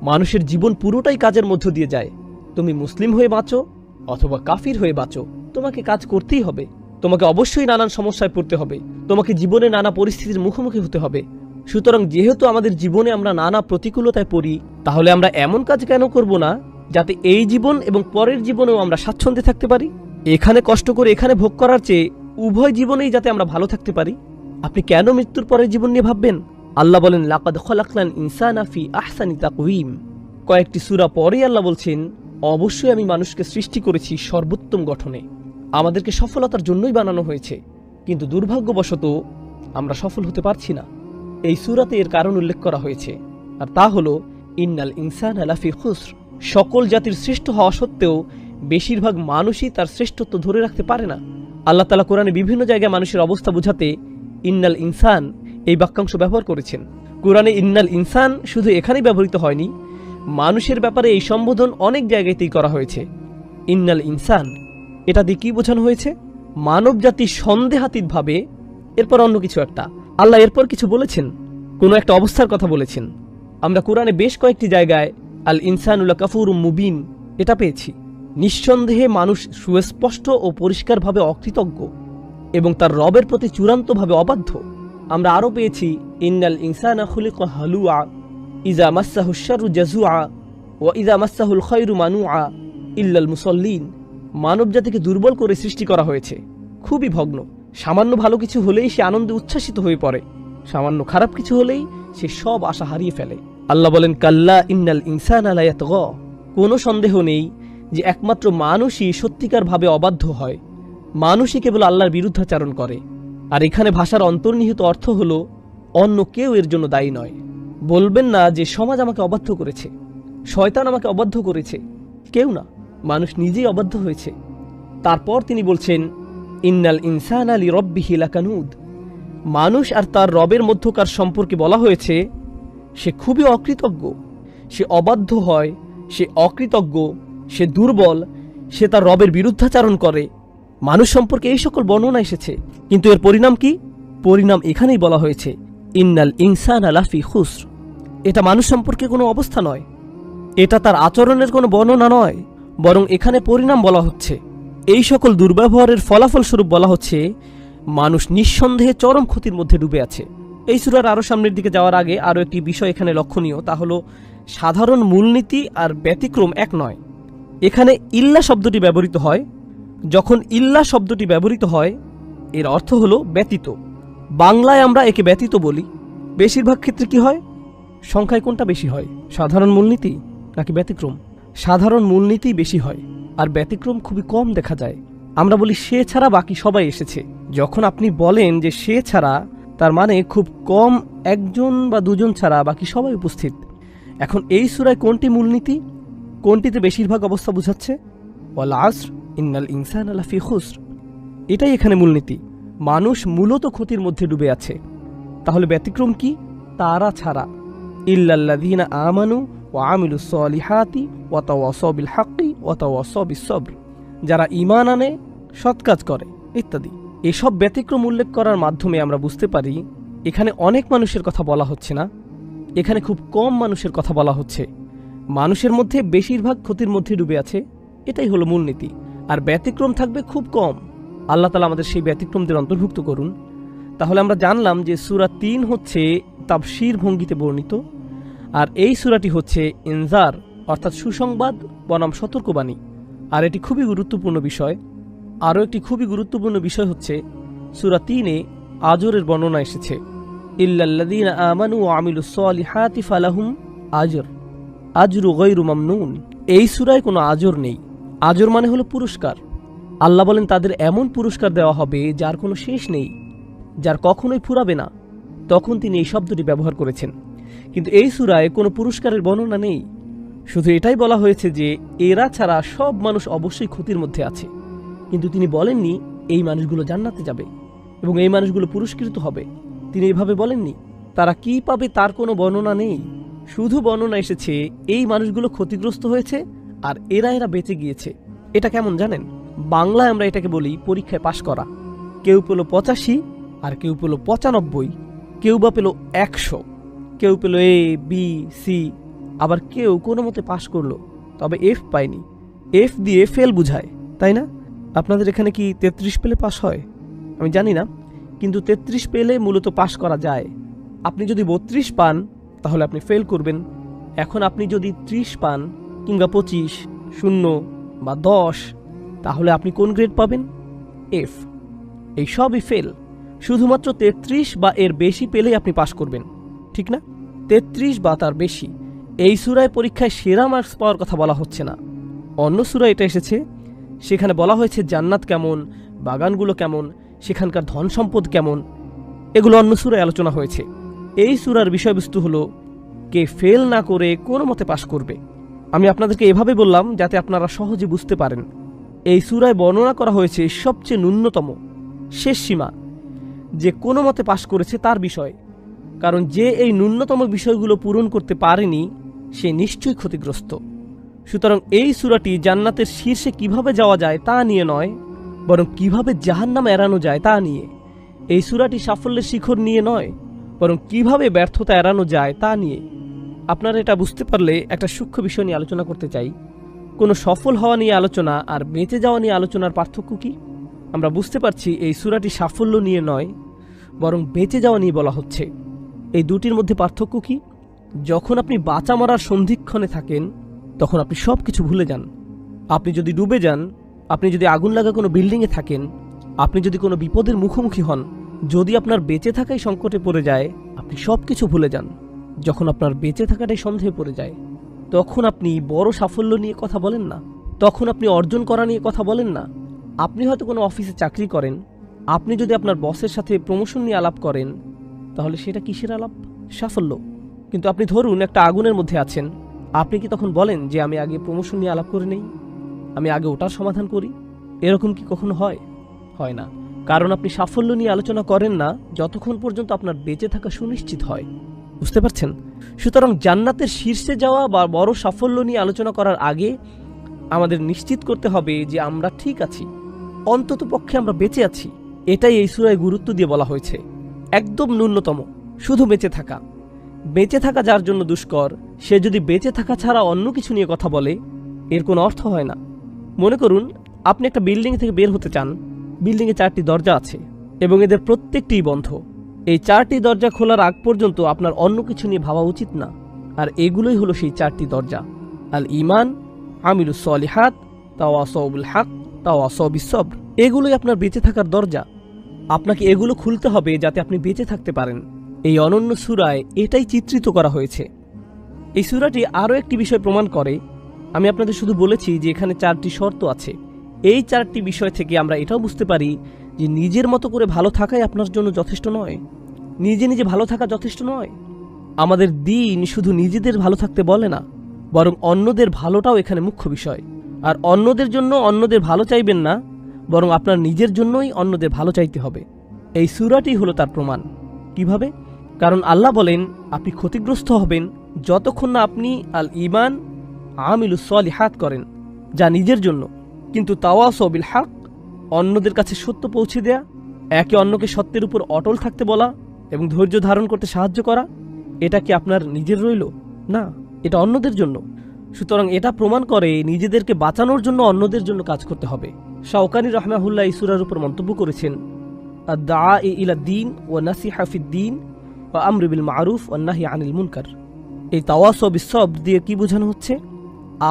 মানুষের জীবন পুরোটাই কাজের মধ্য দিয়ে যায়। তুমি মুসলিম হয়ে বাঁচো অথবা কাফির হয়ে বাঁচো, তোমাকে কাজ করতেই হবে। তোমাকে অবশ্যই নানান সমস্যায় পড়তে হবে, তোমাকে জীবনে নানা পরিস্থিতির মুখোমুখি হতে হবে। সুতরাং যেহেতু আমাদের জীবনে আমরা নানা প্রতিকূলতায় পড়ি, তাহলে আমরা এমন কাজ কেন করব না যাতে এই জীবন এবং পরের জীবনেও আমরা স্বাচ্ছন্দ্যে থাকতে পারি? এখানে কষ্ট করে এখানে ভোগ করার চেয়ে উভয় জীবনেই যাতে আমরা ভালো থাকতে পারি। আপনি কেন মৃত্যুর পরের জীবন নিয়ে ভাববেন? আল্লাহ বলেন, লাকাদ খলাকনাল ইনসানা ফি আহসানি তাকওয়িম। কয়েকটি সূরা পরেই আল্লাহ বলছেন, অবশ্যই আমি মানুষকে সৃষ্টি করেছি সর্বোত্তম গঠনে। আমাদেরকে সফলতার জন্যই বানানো হয়েছে, কিন্তু দুর্ভাগ্যবশত আমরা সফল হতে পারছি না। এই সূরাতে এর কারণ উল্লেখ করা হয়েছে, আর তা হলো ইন্নাল ইনসানা লাফি খুসর। সকল জাতির শ্রেষ্ঠ হওয়া সত্ত্বেও বেশিরভাগ মানুষই তার শ্রেষ্ঠত্ব ধরে রাখতে পারে না। আল্লাহ তাআলা কোরআনে বিভিন্ন জায়গায় মানুষের অবস্থা বোঝাতে ইন্নাল ইনসান এই বাক্যাংশ ব্যবহার করেছেন। কোরআনে ইন্নাল ইনসান শুধু এখানেই ব্যবহৃত হয়নি, মানুষের ব্যাপারে এই সম্বোধন অনেক জায়গাতেই করা হয়েছে। ইন্নাল ইনসান এটা দিয়ে কি বোঝানো হয়েছে? মানব জাতি সন্দেহাতীতভাবে, এরপর অন্য কিছু একটা। আল্লাহ এরপর কিছু বলেছেন, কোনো একটা অবস্থার কথা বলেছেন। আমরা কোরআনে বেশ কয়েকটি জায়গায় আল ইনসানুল কাফুরুম মুবিন এটা পেয়েছি। নিঃসন্দেহে মানুষ সুস্পষ্ট ও পরিষ্কারভাবে অকৃতজ্ঞ এবং তার রবের প্রতি চূড়ান্তভাবে অবাধ্য। আমরা আরও পেয়েছি ইন্নাল ইনসানা খুলিকা হালুআ ইযা মাসসাহুশ শাররু জাজুআ ওয়া ইযা মাসসাহুল খায়রু মানুআ ইল্লাল মুসাল্লিন। মানব জাতিকে দুর্বল করে সৃষ্টি করা হয়েছে, খুবই ভগ্ন। সামান্য ভালো কিছু হলেই সে আনন্দে উচ্ছ্বাসিত হয়ে পড়ে, সামান্য খারাপ কিছু হলেই সে সব আশা হারিয়ে ফেলে। আল্লাহ বলেন, কাল্লা ইন্নাল ইনসানা লা ইয়াতগা। কোনো সন্দেহ নেই যে একমাত্র মানুষই সত্যিকারভাবে অবাধ্য হয়, মানুষই কেবল আল্লাহর বিরুদ্ধাচারণ করে। আর এখানে ভাষার অন্তর্নিহিত অর্থ হলো অন্য কেউ এর জন্য দায়ী নয়। বলবেন না যে সমাজ আমাকে অবাধ্য করেছে, শয়তান আমাকে অবাধ্য করেছে। কেউ না, মানুষ নিজেই অবাধ্য হয়েছে। তারপর তিনি বলছেন, ইন্নাল ইনসানা লিরব্বিহি লাকানুদ। মানুষ আর তার রবের মধ্যকার সম্পর্কে বলা হয়েছে সে খুবই অকৃতজ্ঞ, সে অবাধ্য হয়, সে অকৃতজ্ঞ, সে দুর্বল, সে তার রবের বিরুদ্ধাচারণ করে। মানুষ সম্পর্কে এই সকল বর্ণনা এসেছে, কিন্তু এর পরিণাম কি? পরিণাম এখানেই বলা হয়েছে, ইন্নাল ইনসানা লাফি খুসর। এটা মানুষ সম্পর্কে কোনো অবস্থা নয়, এটা তার আচরণের কোনো বর্ণনা নয়, বরং এখানে পরিণাম বলা হচ্ছে। এই সকল দুর্ব্যবহারের ফলাফল স্বরূপ বলা হচ্ছে মানুষ নিঃসন্দেহে চরম ক্ষতির মধ্যে ডুবে আছে। এই সূরার আরও সামনের দিকে যাওয়ার আগে আরও একটি বিষয় এখানে লক্ষণীয়, তা হলো সাধারণ মূলনীতি আর ব্যতিক্রম এক নয়। এখানে ইল্লা শব্দটি ব্যবহৃত হয়। যখন ইল্লা শব্দটি ব্যবহৃত হয় এর অর্থ হলো ব্যতীত। বাংলায় আমরা একে ব্যতীত বলি। বেশিরভাগ ক্ষেত্রে কি হয়? সংখ্যায় কোনটা বেশি হয়, সাধারণ মূলনীতি নাকি ব্যতিক্রম? সাধারণ মূলনীতি বেশি হয়, আর ব্যতিক্রম খুবই কম দেখা যায়। আমরা বলি সে ছাড়া বাকি সবাই এসেছে। যখন আপনি বলেন যে সে ছাড়া, তার মানে খুব কম একজন বা দুজন ছাড়া বাকি সবাই উপস্থিত। এখন এই সূরায় কোনটি মূলনীতি, কোনটিতে বেশিরভাগ অবস্থা বোঝাচ্ছে? ওয়াল আসর ইন্নাল ইনসানা লাফি খুসর, এটাই এখানে মূলনীতি। মানুষ মূলত ক্ষতির মধ্যে ডুবে আছে। তাহলে ব্যতিক্রম কি? তারা ছাড়া, ইল্লাল্লাযীনা আমানু ওয়া আমিলুস সলিহাতি ওয়া তাওয়াসাউ বিল হাক্কি ওয়া তাওয়াসাউ বিস সবর। যারা ঈমান আনে, সৎ কাজ করে ইত্যাদি। এসব ব্যতিক্রম উল্লেখ করার মাধ্যমে আমরা বুঝতে পারি এখানে অনেক মানুষের কথা বলা হচ্ছে না, এখানে খুব কম মানুষের কথা বলা হচ্ছে। মানুষের মধ্যে বেশিরভাগ ক্ষতির মধ্যে ডুবে আছে, এটাই হলো মূলনীতি। আর ব্যতিক্রম থাকবে খুব কম। আল্লাহ তাআলা আমাদের সেই ব্যতিক্রমদের অন্তর্ভুক্ত করুন। তাহলে আমরা জানলাম যে সূরা ৩ হচ্ছে তাফসীর ভঙ্গিতে বর্ণিত, আর এই সূরাটি হচ্ছে ইনজার অর্থাৎ সুসংবাদ বনাম সতর্কবাণী। আর এটি খুবই গুরুত্বপূর্ণ বিষয়। আরও একটি খুবই গুরুত্বপূর্ণ বিষয় হচ্ছে সূরা ৩-এ আজরের বর্ণনা এসেছে, ইল্লাল্লাযীনা আমানু ওয়া আমিলুস সলিহাতি ফালাহুম আজর আজরু গায়রু মামনুন। এই সূরায় কোনো আজর নেই। আজর মানে হলো পুরস্কার। আল্লাহ বলেন তাদের এমন পুরস্কার দেওয়া হবে যার কোনো শেষ নেই, যার কখনোই ফুরাবে না। তখন তিনি এই শব্দটি ব্যবহার করেছেন। কিন্তু এই সূরায় কোনো পুরস্কারের বর্ণনা নেই। শুধু এটাই বলা হয়েছে যে এরা ছাড়া সব মানুষ অবশ্যই ক্ষতির মধ্যে আছে, কিন্তু তিনি বলেননি এই মানুষগুলো জান্নাতে যাবে এবং এই মানুষগুলো পুরস্কৃত হবে। তিনি এইভাবে বলেননি। তারা কি পাবে তার কোনো বর্ণনা নেই। শুধু বর্ণনা এসেছে এই মানুষগুলো ক্ষতিগ্রস্ত হয়েছে আর এরা বেঁচে গিয়েছে। এটা কেমন জানেন? বাংলায় আমরা এটাকে বলি পরীক্ষায় পাশ করা। কেউ পেল 85 আর কেউ পেল 95, কেউ বা পেল 100, কেউ পেল A, B, C, আবার কেউ কোনো মতে পাশ করলো তবে এফ পায়নি। এফ দিয়ে ফেল বুঝায়, তাই না? আপনাদের এখানে কি 33 পেলে পাশ হয় আমি জানি না, কিন্তু 33 পেলে মূলত পাশ করা যায়। আপনি যদি 32 পান তাহলে আপনি ফেল করবেন। এখন আপনি যদি 30 পান কিংবা 25, 0 বা 10, তাহলে আপনি কোন গ্রেড পাবেন? এফ। এই সবই ফেল। শুধুমাত্র 33 বা এর বেশি পেলেই আপনি পাশ করবেন, ঠিক না? 33 বা তার বেশি। এই সূরায় পরীক্ষায় সেরা মার্কস পাওয়ার কথা বলা হচ্ছে না। অন্য সূরায় এটা এসেছে, সেখানে বলা হয়েছে জান্নাত কেমন, বাগানগুলো কেমন, সেখানকার ধন সম্পদ কেমন, এগুলো অন্য সূরায় আলোচনা হয়েছে। এই সূরার বিষয়বস্তু হলো কে ফেল না করে কোনো মতে পাশ করবে। আমি আপনাদেরকে এভাবে বললাম যাতে আপনারা সহজে বুঝতে পারেন। এই সূরায় বর্ণনা করা হয়েছে সবচেয়ে ন্যূনতম শেষ সীমা, যে কোনো মতে পাশ করেছে তার বিষয়। কারণ যে এই ন্যূনতম বিষয়গুলো পূরণ করতে পারেনি সে নিশ্চয়ই ক্ষতিগ্রস্ত। সুতরাং এই সূরাটি জান্নাতের শীর্ষে কিভাবে যাওয়া যায় তা নিয়ে নয়, বরং কিভাবে জাহান্নাম এড়ানো যায় তা নিয়ে। এই সূরাটি সাফল্যের শিখর নিয়ে নয়, বরং কিভাবে ব্যর্থতা এড়ানো যায় তা নিয়ে। আপনারা এটা বুঝতে পারলে একটা সূক্ষ্ম বিষয় নিয়ে আলোচনা করতে চাই। কোনো সফল হওয়া নিয়ে আলোচনা আর বেঁচে যাওয়া নিয়ে আলোচনার পার্থক্য কি? আমরা বুঝতে পারছি এই সূরাটি সাফল্য নিয়ে নয়, বরং বেঁচে যাওয়া নিয়ে বলা হচ্ছে। এই দুটির মধ্যে পার্থক্য কি? যখন আপনি বাঁচা মরার সন্ধিক্ষণে থাকেন তখন আপনি সব কিছু ভুলে যান। আপনি যদি ডুবে যান, আপনি যদি আগুন লাগা কোনো বিল্ডিংয়ে থাকেন, আপনি যদি কোনো বিপদের মুখোমুখি হন, যদি আপনার বেঁচে থাকাই সংকটে পড়ে যায়, আপনি সব কিছু ভুলে যান। যখন আপনার বেঁচে থাকাটাই সন্দেহে পড়ে যায়, তখন আপনি বড় সাফল্য নিয়ে কথা বলেন না, তখন আপনি অর্জন করা নিয়ে কথা বলেন না। আপনি হয়তো কোনো অফিসে চাকরি করেন, আপনি যদি আপনার বসের সাথে প্রমোশন নিয়ে আলাপ করেন, তাহলে সেটা কিসের আলাপ? সাফল্য। কিন্তু আপনি ধরুন একটা আগুনের মধ্যে আছেন, আপনি কি তখন বলেন যে আমি আগে প্রমোশন নিয়ে আলাপ করে নেই, আমি আগে ওটার সমাধান করি? এরকম কি কখনো হয়? হয় না। কারণ আপনি সাফল্য নিয়ে আলোচনা করেন না যতক্ষণ পর্যন্ত আপনার বেঁচে থাকা সুনিশ্চিত হয়। বুঝতে পারছেন? সুতরাং জান্নাতের শীর্ষে যাওয়া বা বড় সাফল্য নিয়ে আলোচনা করার আগে আমাদের নিশ্চিত করতে হবে যে আমরা ঠিক আছি, অন্তত পক্ষে আমরা বেঁচে আছি। এটাই এই সূরায় গুরুত্ব দিয়ে বলা হয়েছে। একদম ন্যূনতম শুধু বেঁচে থাকা। বেঁচে থাকা যার জন্য দুষ্কর, সে যদি বেঁচে থাকা ছাড়া অন্য কিছু নিয়ে কথা বলে, এর কোনো অর্থ হয় না। মনে করুন আপনি একটা বিল্ডিং থেকে বের হতে চান। বিল্ডিংয়ে 4টি দরজা আছে এবং এদের প্রত্যেকটিই বন্ধ। এই 4টি দরজা খোলার আগ পর্যন্ত আপনার অন্য কিছু নিয়ে ভাবা উচিত না। আর এগুলোই হলো সেই 4টি দরজা: আল ঈমান, আমিলুস সলিহাত, তাওয়াসাউ বিল হক, তাওয়াসাউ বিস সবর। এগুলোই আপনার বেঁচে থাকার দরজা। আপনাকে এগুলো খুলতে হবে যাতে আপনি বেঁচে থাকতে পারেন। এই অনন্য সূরায় এটাই চিত্রিত করা হয়েছে। এই সূরাটি আরও একটি বিষয় প্রমাণ করে। আমি আপনাদের শুধু বলেছি যে এখানে 4টি শর্ত আছে। এই 4টি বিষয় থেকে আমরা এটাও বুঝতে পারি যে নিজের মতো করে ভালো থাকাই আপনার জন্য যথেষ্ট নয়। নিজে নিজে ভালো থাকা যথেষ্ট নয়। আমাদের দিন শুধু নিজেদের ভালো থাকতে বলে না, বরং অন্যদের ভালোটাও এখানে মুখ্য বিষয়। আর অন্যদের জন্য অন্যদের ভালো চাইবেন না, বরং আপনার নিজের জন্যই অন্যদের ভালো চাইতে হবে। এই সূরাটি হলো তার প্রমাণ। কিভাবে? কারণ আল্লাহ বলেন আপনি ক্ষতিগ্রস্ত হবেন যতক্ষণ না আপনি আল ঈমান, আমিলুস সলিহাত করেন, যা নিজের জন্য। কিন্তু তাওয়াসাউ বিল হক, অন্যদের কাছে সত্য পৌঁছে দেয়া, একে অন্যকে সত্যের উপর অটল থাকতে বলা এবং ধৈর্য ধারণ করতে সাহায্য করা, এটা কি আপনার নিজের রইল? না, এটা অন্যদের জন্য। সুতরাং এটা প্রমাণ করে নিজেদেরকে বাঁচানোর জন্য অন্যদের জন্য কাজ করতে হবে। শাওকানি রাহমাহুল্লাহ এই সূরার উপর মন্তব্য করেছেন, আদ-দাআই ইলা দ্বীন ওয়া নাসিহা ফিদ-দ্বীন ওয়া আমরু বিল মা'রুফ ওয়ান নাহই আনিল মুনকার। এই তাওয়াসাউ বিস সবর দিয়ে কি বোঝানো হচ্ছে?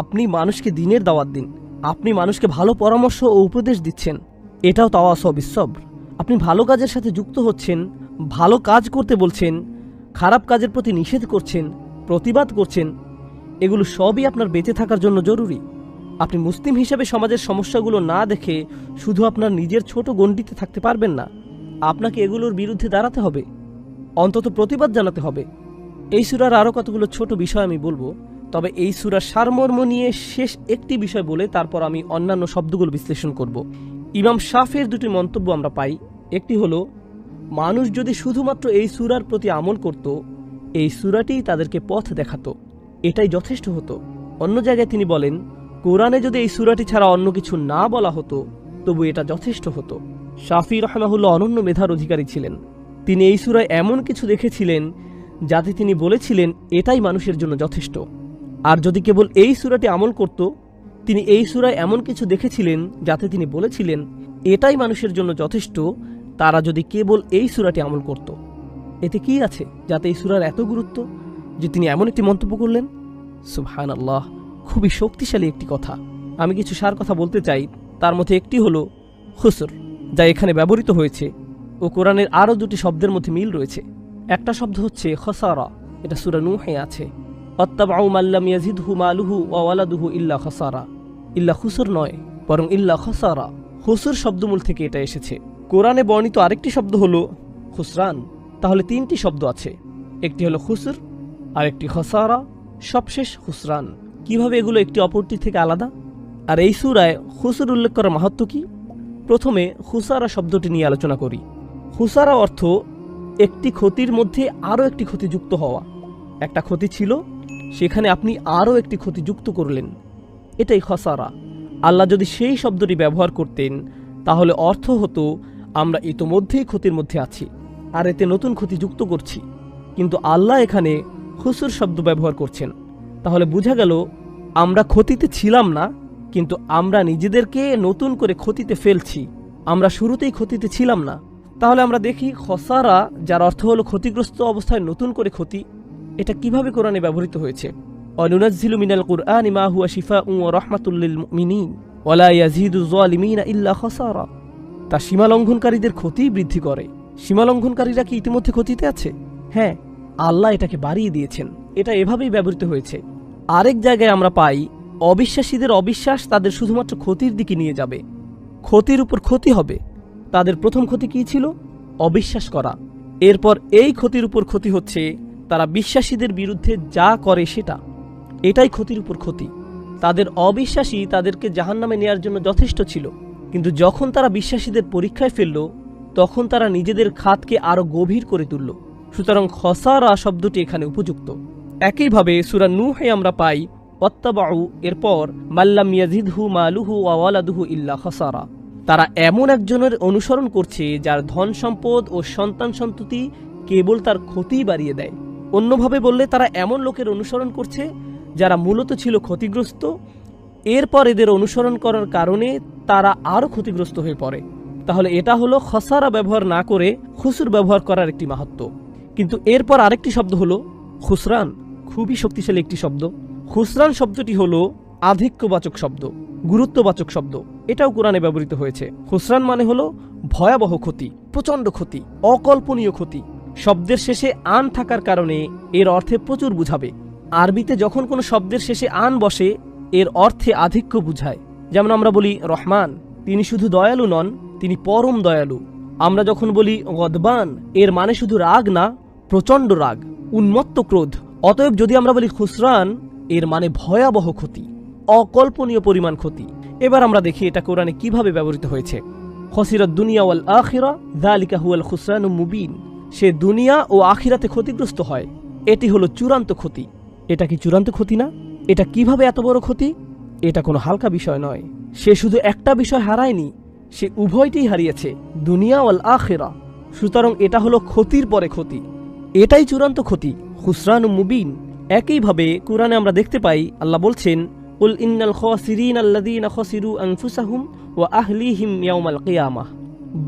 আপনি মানুষকে দ্বীনের দাওয়াত দিন, আপনি মানুষকে ভালো পরামর্শ ও উপদেশ দিচ্ছেন, এটাও তাওয়াসাউ বিস সবর। আপনি ভালো কাজের সাথে যুক্ত হচ্ছেন, ভালো কাজ করতে বলছেন, খারাপ কাজের প্রতি নিষেধ করছেন, প্রতিবাদ করছেন, এগুলো সবই আপনার বেঁচে থাকার জন্য জরুরি। আপনি মুসলিম হিসেবে সমাজের সমস্যাগুলো না দেখে শুধু আপনার নিজের ছোট গণ্ডিতে থাকতে পারবেন না। আপনাকে এগুলোর বিরুদ্ধে দাঁড়াতে হবে, অন্তত প্রতিবাদ জানাতে হবে। এই সূরার আরও কতগুলো ছোট বিষয় আমি বলবো, তবে এই সূরার সারমর্ম নিয়ে শেষ একটি বিষয় বলে তারপর আমি অন্যান্য শব্দগুলো বিশ্লেষণ করব। ইমাম শাফিঈর দুটি মন্তব্য আমরা পাই। একটি হলো, মানুষ যদি শুধুমাত্র এই সূরার প্রতি আমল করত, এই সূরাটিই তাদেরকে পথ দেখাতো, এটাই যথেষ্ট হতো। অন্য জায়গায় তিনি বলেন, কোরআনে যদি এই সূরাটি ছাড়া অন্য কিছু না বলা হতো তবু এটা যথেষ্ট হতো। শাফিঈ রাহমাহুল্লাহ অনন্য মেধার অধিকারী ছিলেন। তিনি এই সূরায় এমন কিছু দেখেছিলেন যাতে তিনি বলেছিলেন এটাই মানুষের জন্য যথেষ্ট। আর যদি কেবল এই সূরাটি আমল করত, তিনি এই সূরায় এমন কিছু দেখেছিলেন যাতে তিনি বলেছিলেন এটাই মানুষের জন্য যথেষ্ট, তারা যদি কেবল এই সূরাটি আমল করত। এতে কি আছে যাতে এই সূরার এত গুরুত্ব যে তিনি এমন একটি মন্তব্য করলেন? সুবহানাল্লাহ, খুবই শক্তিশালী একটি কথা। আমি কিছু সার কথা বলতে চাই। তার মধ্যে একটি হলো খুসর, যা এখানে ব্যবহৃত হয়েছে ও কোরআনের আরও দুটি শব্দের মধ্যে মিল রয়েছে। একটা শব্দ হচ্ছে খসারা, এটা সূরা নূহে আছে। অত্তাবাউ মাল্লাম ইয়াজিদহু মালুহু ওয়া ওয়ালাদুহু ইল্লা খসারা। ইল্লা খুসর নয়, বরং ইল্লা খসারা। খুসর শব্দমূল থেকে এটা এসেছে। কোরআনে বর্ণিত আরেকটি শব্দ হলো খুসরান। তাহলে তিনটি শব্দ আছে, একটি হলো খুসর, আরেকটি খসারা, সবশেষ খুসরান। কিভাবে এগুলো একটি অপরটি থেকে আলাদা? আর এই সূরায় খুসর উল্লেখ করার মাহাত্ম্য কি? প্রথমে খুসারা শব্দটি নিয়ে আলোচনা করি। খুসারা অর্থ একটি ক্ষতির মধ্যে আরও একটি ক্ষতি যুক্ত হওয়া। একটা ক্ষতি ছিল, সেখানে আপনি আরও একটি ক্ষতি যুক্ত করলেন, এটাই খসারা। আল্লাহ যদি সেই শব্দটি ব্যবহার করতেন তাহলে অর্থ হতো আমরা ইতোমধ্যেই ক্ষতির মধ্যে আছি আর এতে নতুন ক্ষতি যুক্ত করছি। কিন্তু আল্লাহ এখানে খুসর শব্দ ব্যবহার করছেন, তাহলে বোঝা গেল আমরা ক্ষতিতে ছিলাম না, কিন্তু আমরা নিজেদেরকে নতুন করে ক্ষতিতে ফেলছি। আমরা শুরুতেই ক্ষতিতে ছিলাম না। তাহলে আমরা দেখি খসারা, যার অর্থ হলো ক্ষতিগ্রস্ত অবস্থায় নতুন করে ক্ষতি, এটা কিভাবে কোরআনে ব্যবহৃত হয়েছে। অনুনাজ্জিলু মিনাল কুরআনি মা হুয়া শিফাউন ওয়া রাহমাতুল লিল মুমিনিন ওয়া লা ইয়াজিদু যালিমিনা ইল্লা খসারা। তা সীমালঙ্ঘনকারীদের ক্ষতি বৃদ্ধি করে। সীমালঙ্ঘনকারীরা কি ইতিমধ্যে ক্ষতিতে আছে? হ্যাঁ, আল্লাহ এটাকে বাড়িয়ে দিয়েছেন। এটা এভাবেই ব্যবহৃত হয়েছে। আরেক জায়গায় আমরা পাই অবিশ্বাসীদের অবিশ্বাস তাদের শুধুমাত্র ক্ষতির দিকে নিয়ে যাবে, ক্ষতির উপর ক্ষতি হবে। তাদের প্রথম ক্ষতি কি ছিল? অবিশ্বাস করা। এরপর এই ক্ষতির উপর ক্ষতি হচ্ছে তারা বিশ্বাসীদের বিরুদ্ধে যা করে সেটা। এটাই ক্ষতির উপর ক্ষতি। তাদের অবিশ্বাসী তাদেরকে জাহান্নামে নেয়ার জন্য যথেষ্ট ছিল, কিন্তু যখন তারা বিশ্বাসীদের পরীক্ষায় ফেলল তখন তারা নিজেদের খাতকে আরো গভীর করে তুলল। সুতরাং খসারা শব্দটি এখানে উপযুক্ত। একইভাবে সূরা নূহে আমরা পাই ওয়াত্তাবাউ, এরপর মাল্লাম ইয়াজিদহু মালুহু ওয়া ওয়ালাদুহু ইল্লা খসারা। তারা এমন একজনের অনুসরণ করছে যার ধন সম্পদ ও সন্তান সন্ততি কেবল তার ক্ষতি বাড়িয়ে দেয়। অন্যভাবে বললে তারা এমন লোকের অনুসরণ করছে যারা মূলত ছিল ক্ষতিগ্রস্ত, এরপর এদের অনুসরণ করার কারণে তারা আরও ক্ষতিগ্রস্ত হয়ে পড়ে। তাহলে এটা হলো খসারা ব্যবহার না করে খুসুর ব্যবহার করার একটি মাহাত্ম্য। কিন্তু এরপর আরেকটি শব্দ হলো খুসরান, খুবই শক্তিশালী একটি শব্দ। খুসরান শব্দটি হলো আধিক্যবাচক শব্দ, গুরুত্ববাচক শব্দ। এটাও কোরআনে ব্যবহৃত হয়েছে। খুসরান মানে হলো ভয়াবহ ক্ষতি, প্রচণ্ড ক্ষতি, অকল্পনীয় ক্ষতি। শব্দের শেষে আন থাকার কারণে এর অর্থে প্রচুর বুঝাবে। আরবিতে যখন কোনো শব্দের শেষে আন বসে এর অর্থে আধিক্য বুঝায়। যেমন আমরা বলি রহমান, তিনি শুধু দয়ালু নন, তিনি পরম দয়ালু। আমরা যখন বলি গদবান, এর মানে শুধু রাগ না, প্রচণ্ড রাগ, উন্মত্ত ক্রোধ। অতএব যদি আমরা বলি খুসরান, এর মানে ভয়াবহ ক্ষতি, অকল্পনীয় পরিমাণ ক্ষতি। এবার আমরা দেখি এটা কোরআনে কিভাবে ব্যবহৃত হয়েছে। খসিরাত দুনিয়া ওয়াল আখিরা যালিকা হুয়াল খুসরানুম মুবিন। সে দুনিয়া ও আখিরাতে ক্ষতিগ্রস্ত হয়, এটি হলো চূড়ান্ত ক্ষতি। এটা কি চূড়ান্ত ক্ষতি না? এটা কিভাবে এত বড় ক্ষতি? এটা কোনো হালকা বিষয় নয়। সে শুধু একটা বিষয় হারায়নি, সে উভয়টিই হারিয়েছে, দুনিয়া ওয়াল আখিরা। সুতরাং এটা হলো ক্ষতির পরে ক্ষতি, এটাই চূড়ান্ত ক্ষতি, খুসরানুম মুবিন। একইভাবে কোরআনে আমরা দেখতে পাই আল্লাহ বলছেন কুল ইন্নাল খাসিরিন আল্লাযীনা খাসিরু আনফুসাহুম ওয়া আহলিহিম ইয়াউমাল কিয়ামাহ।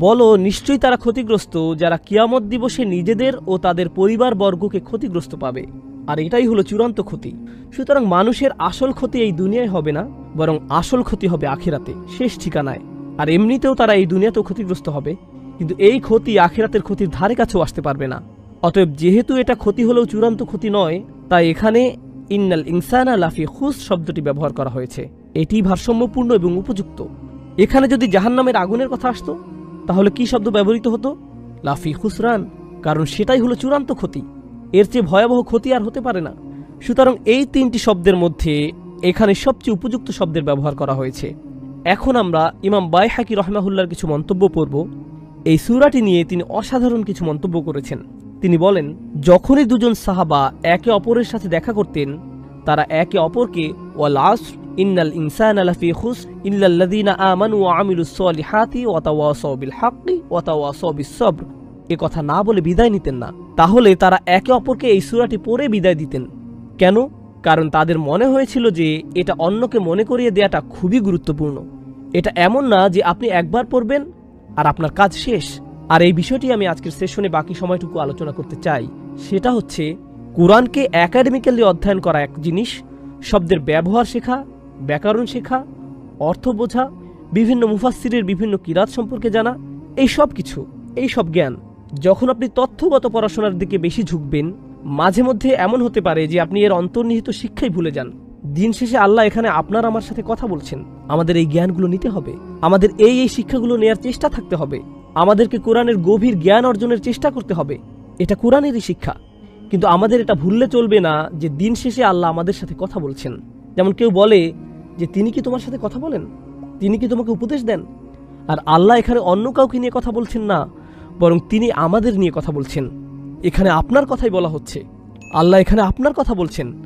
বলো, নিশ্চয়ই তারা ক্ষতিগ্রস্ত যারা কিয়ামত দিবসে নিজেদের ও তাদের পরিবারবর্গকে ক্ষতিগ্রস্ত পাবে। আর এটাই হলো চূড়ান্ত ক্ষতি। সুতরাং মানুষের আসল ক্ষতি এই দুনিয়ায় হবে না, বরং আসল ক্ষতি হবে আখিরাতে, শেষ ঠিকানায়। আর এমনিতেও তারা এই দুনিয়াতেও ক্ষতিগ্রস্ত হবে, কিন্তু এই ক্ষতি আখিরাতের ক্ষতির ধারে কাছেও আসতে পারবে না। অতএব যেহেতু এটা ক্ষতি হলেও চূড়ান্ত ক্ষতি নয়, তাই এখানে ইন্নাল ইনসানা লাফি খুস শব্দটি ব্যবহার করা হয়েছে। এটি ভারসাম্যপূর্ণ এবং উপযুক্ত। এখানে যদি জাহান্নামের আগুনের কথা আসতো তাহলে কি শব্দ ব্যবহৃত হতো? লাফি খুসরান, কারণ সেটাই হলো চূড়ান্ত ক্ষতি। এর চেয়ে ভয়াবহ ক্ষতি আর হতে পারে না। সুতরাং এই তিনটি শব্দের মধ্যে এখানে সবচেয়ে উপযুক্ত শব্দের ব্যবহার করা হয়েছে। এখন আমরা ইমাম বাইহাকি রহমাহুল্লাহর কিছু মন্তব্য পড়ব। এই সূরাটি নিয়ে তিনি অসাধারণ কিছু মন্তব্য করেছেন। তিনি বলেন, যখনই দুজন সাহাবা একে অপরের সাথে দেখা করতেন তারা একে অপরকে ওয়াল আসর ইন্নাল ইনসানা লাফি খুস ইল্লাল্লাযীনা আমানু ওয়া আমিলুস সলিহাতি ওয়া তাওয়াসাউ বিল হাক্কি ওয়া তাওয়াসাউ বিস সবর এ কথা না বলে বিদায় নিতেন না। তাহলে তারা একে অপরকে এই সূরাটি পড়ে বিদায় দিতেন। কেন? কারণ তাদের মনে হয়েছিল যে এটা অন্যকে মনে করিয়ে দেওয়াটা খুবই গুরুত্বপূর্ণ। এটা এমন না যে আপনি একবার পড়বেন আর আপনার কাজ শেষ। আর এই বিষয়টি আমি আজকের সেশনে বাকি সময়টুকু আলোচনা করতে চাই। সেটা হচ্ছে কোরআনকে একাডেমিক্যালি অধ্যয়ন করা এক জিনিস, শব্দের ব্যবহার শেখা, ব্যাকরণ শেখা, অর্থ বোঝা, বিভিন্ন মুফাসসিরের বিভিন্ন কিরাত সম্পর্কে জানা, এই সব জ্ঞান। যখন আপনি তথ্যগত পড়াশোনার দিকে বেশি ঝুঁকবেন, মাঝে মধ্যে এমন হতে পারে যে আপনি এর অন্তর্নিহিত শিক্ষাই ভুলে যান। দিন শেষে আল্লাহ এখানে আপনার আমার সাথে কথা বলছেন। আমাদের এই জ্ঞানগুলো নিতে হবে, আমাদের এই শিক্ষাগুলো নেয়ার চেষ্টা থাকতে হবে, আমাদেরকে কোরআনের গভীর জ্ঞান অর্জনের চেষ্টা করতে হবে। এটা কোরআনেরই শিক্ষা। কিন্তু আমাদের এটা ভুললে চলবে না যে দিন শেষে আল্লাহ আমাদের সাথে কথা বলছেন। যেমন কেউ বলে যে তিনি কি তোমার সাথে কথা বলেন, তিনি কি তোমাকে উপদেশ দেন? আর আল্লাহ এখানে অন্য কাউকে নিয়ে কথা বলছেন না, বরং তিনি আমাদের নিয়ে কথা বলছেন। এখানে আপনার কথাই বলা হচ্ছে, আল্লাহ এখানে আপনার কথা বলছেন।